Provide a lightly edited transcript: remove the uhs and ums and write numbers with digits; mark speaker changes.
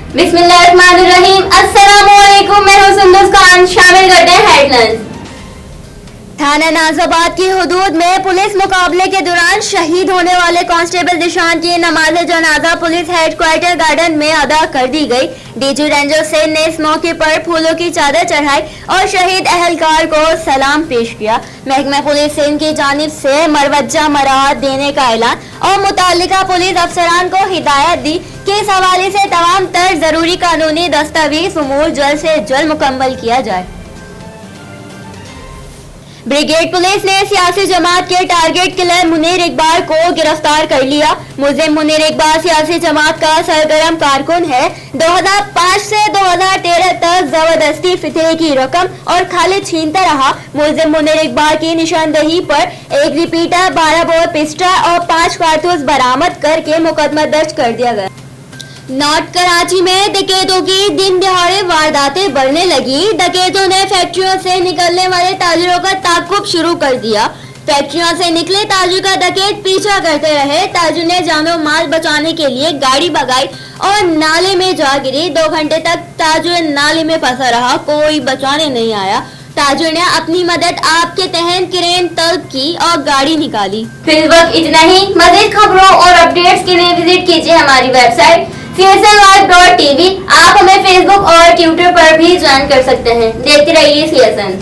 Speaker 1: बिस्मिल्लाहिर्रहमानिर्रहीम। अस्सलामुअलैकुम। मैं हूं सुंदस खान। शामिल करते हैं हेडलाइंस। थाना नाजाबाद की हुदूद में पुलिस मुकाबले के दौरान शहीद होने वाले कांस्टेबल निशान की नमाज जनाजा पुलिस हेडक्वार्टर गार्डन में अदा कर दी गई। डीजी रंजन सेन ने इस मौके पर फूलों की चादर चढ़ाई और शहीद अहलकार को सलाम पेश किया। महकमा पुलिस सिंध की जानिब से मरवजा मराहत देने का ऐलान और मुतालिका पुलिस अफसरान को हिदायत दी कि इस हवाले से तमाम तर जरूरी कानूनी दस्तावेज उमूर जल्द से जल्द मुकम्मल किया जाए। ब्रिगेड पुलिस ने सियासी जमात के टारगेट किलर मुनीर इकबाल को गिरफ्तार कर लिया। मुलजिम मुनीर इकबाल सियासी जमात का सरगर्म कारकुन है। 2005 से 2013 तक जबरदस्ती फितरे की रकम और खाली छीनता रहा। मुलजिम मुनीर इकबाल की निशानदही पर एक रिपीटर, 12 बोर पिस्टल और 5 कारतूस बरामद करके मुकदमा दर्ज कर दिया गया। नॉर्थ कराची में डकैतों की दिन दिहाड़े वारदातें बढ़ने लगी। डकैतों ने फैक्ट्रियों से निकलने वाले ताजिरों का ताकुब शुरू कर दिया। फैक्ट्रियों से निकले ताजिर का डकैत पीछा करते रहे। ताजिर ने जानो माल बचाने के लिए गाड़ी भगाई और नाले में जा गिरी। 2 घंटे तक ताजिर नाले में फंसा रहा, कोई बचाने नहीं आया। ताजिर ने अपनी मदद आपके तहत क्रेन तलब की और गाड़ी निकाली। फिर वक्त इतना ही। मज़ीद खबरों और अपडेट्स के लिए विजिट कीजिए हमारी वेबसाइट csn.tv। आप हमें फेसबुक और ट्विटर पर भी ज्वाइन कर सकते हैं। देखते रहिए CSN।